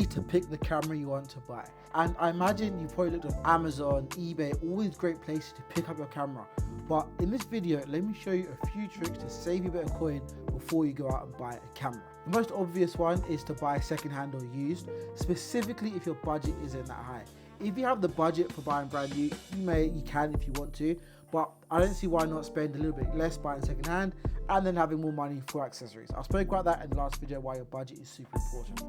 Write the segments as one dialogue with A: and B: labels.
A: to pick the camera you want to buy. And I imagine you probably looked on Amazon, eBay, all these great places to pick up your camera. But in this video, let me show you a few tricks to save you a bit of coin before you go out and buy a camera. The most obvious one is to buy secondhand or used, specifically if your budget isn't that high. If you have the budget for buying brand new, you can if you want to, but I don't see why not spend a little bit less buying secondhand and then having more money for accessories. I spoke about that in the last video, why your budget is super important.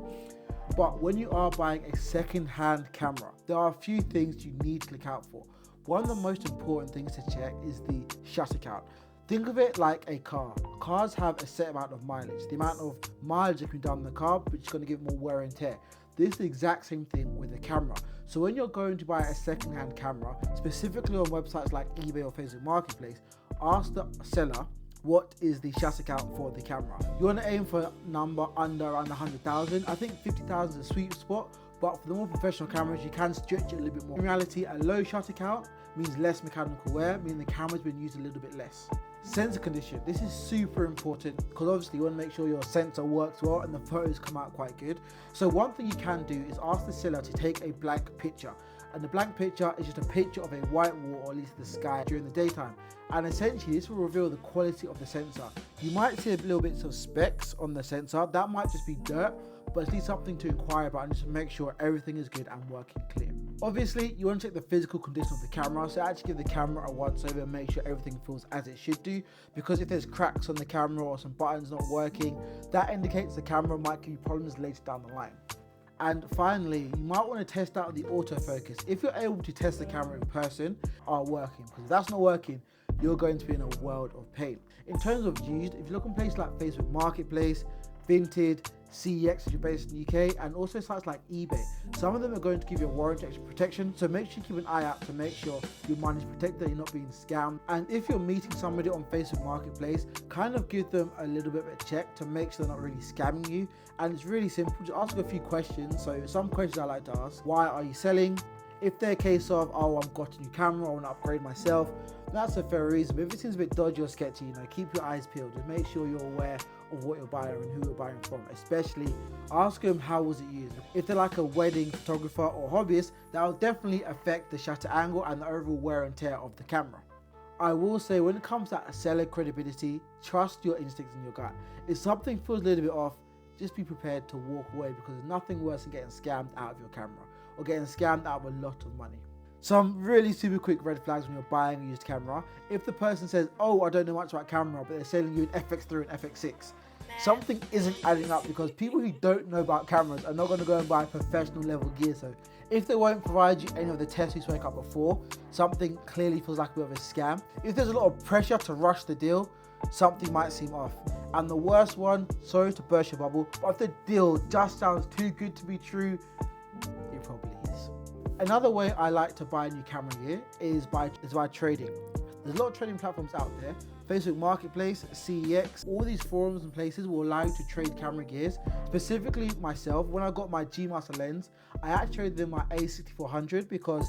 A: But when you are buying a second-hand camera, there are a few things you need to look out for. One of the most important things to check is the shutter count. Think of it like a car. Cars have a set amount of mileage. The amount of mileage that can be done in the car, which is going to give more wear and tear. This is the exact same thing with a camera. So when you're going to buy a second-hand camera, specifically on websites like eBay or Facebook Marketplace, ask the seller what is the shutter count for the camera. You want to aim for a number under around 100,000. I think 50,000 is a sweet spot, but for the more professional cameras, you can stretch it a little bit more. In reality, a low shutter count means less mechanical wear, meaning the camera's been used a little bit less. Sensor condition. This is super important because obviously you want to make sure your sensor works well and the photos come out quite good. So one thing you can do is ask the seller to take a blank picture. And the blank picture is just a picture of a white wall or at least the sky during the daytime. And essentially this will reveal the quality of the sensor. You might see a little bits of specks on the sensor. That might just be dirt, but it's at least something to inquire about and just to make sure everything is good and working clear. Obviously, you want to check the physical condition of the camera, so actually give the camera a once over and make sure everything feels as it should do, because if there's cracks on the camera or some buttons not working, that indicates the camera might give you problems later down the line. And finally, you might want to test out the autofocus. If you're able to test the camera in person, are working, because if that's not working, you're going to be in a world of pain. In terms of used, if you look on places like Facebook Marketplace, Vinted, CEX if you're based in the UK, and also sites like eBay, some of them are going to give you a warranty extra protection, so make sure you keep an eye out to make sure your money is protected, you're not being scammed. And if you're meeting somebody on Facebook Marketplace, kind of give them a little bit of a check to make sure they're not really scamming you. And it's really simple, just ask a few questions. So some questions I like to ask: why are you selling? If they're a case of, oh, I've got a new camera, I want to upgrade myself, that's a fair reason. But if it seems a bit dodgy or sketchy, keep your eyes peeled. Just make sure you're aware of what you're buying and who you're buying from. Especially ask them, how was it used? If they're like a wedding photographer or hobbyist, that will definitely affect the shutter angle and the overall wear and tear of the camera. I will say, when it comes to seller credibility, trust your instincts and your gut. If something feels a little bit off, just be prepared to walk away, because there's nothing worse than getting scammed out of your camera or getting scammed out of a lot of money. Some really super quick red flags when you're buying a used camera. If the person says, oh, I don't know much about camera, but they're selling you an FX3 and FX6, something isn't adding up, because people who don't know about cameras are not going to go and buy professional level gear. So if they won't provide you any of the tests we spoke about before, something clearly feels like a bit of a scam. If there's a lot of pressure to rush the deal, something might seem off. And the worst one, sorry to burst your bubble, but if the deal just sounds too good to be true, it probably is. Another way I like to buy new camera gear is by trading. There's a lot of trading platforms out there. Facebook Marketplace, CEX, all these forums and places will allow you to trade camera gears. Specifically myself, when I got my G Master lens, I actually traded in my A6400 because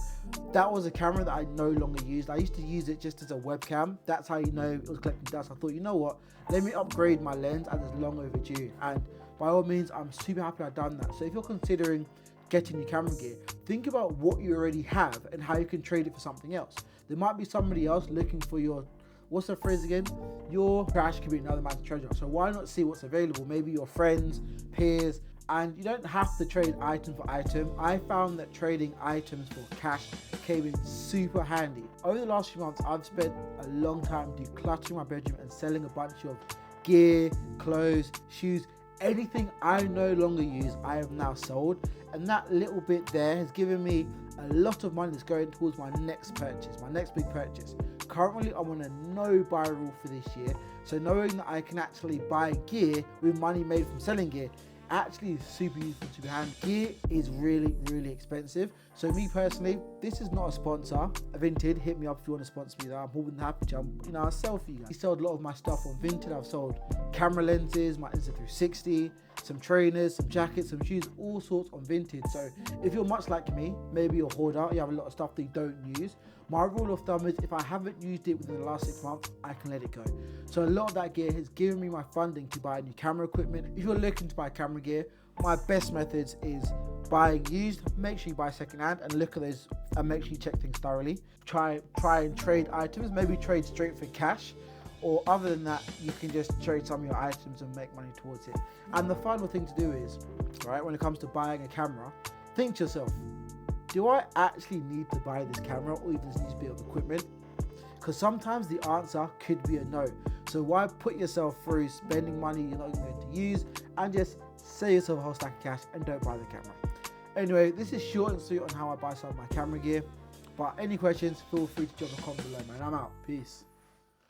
A: that was a camera that I no longer used. I used to use it just as a webcam. That's how you know it was collecting dust. I thought, you know what, let me upgrade my lens, and it's long overdue. And by all means, I'm super happy I've done that. So if you're considering getting your camera gear, think about what you already have and how you can trade it for something else. There might be somebody else looking for your, what's the phrase again? Your trash could be another man's treasure. So why not see what's available? Maybe your friends, peers, and you don't have to trade item for item. I found that trading items for cash came in super handy. Over the last few months, I've spent a long time decluttering my bedroom and selling a bunch of gear, clothes, shoes, anything I no longer use, I have now sold. And that little bit there has given me a lot of money that's going towards my next purchase, my next big purchase. Currently, I'm on a no buy rule for this year. So knowing that I can actually buy gear with money made from selling gear actually is super useful, super handy. Gear is really, really expensive. So me personally, this is not a sponsor. Vinted, hit me up if you want to sponsor me. I'm more than happy to. I sell for you guys. I sold a lot of my stuff on Vinted. I've sold camera lenses, my Insta360, some trainers, some jackets, some shoes, all sorts on Vinted. So if you're much like me, maybe you're a hoarder, you have a lot of stuff that you don't use, my rule of thumb is if I haven't used it within the last 6 months, I can let it go. So a lot of that gear has given me my funding to buy new camera equipment. If you're looking to buy camera gear, my best methods is buying used. Make sure you buy secondhand and look at those and make sure you check things thoroughly. Try and trade items, maybe trade straight for cash, or other than that, you can just trade some of your items and make money towards it. And the final thing to do is, right, when it comes to buying a camera, think to yourself, do I actually need to buy this camera, or even this bit of equipment? Because sometimes the answer could be a no. So why put yourself through spending money you're not going to use, and just save yourself a whole stack of cash and don't buy the camera. Anyway, this is short and sweet on how I buy some of my camera gear. But any questions, feel free to drop a comment below, man. I'm out. Peace.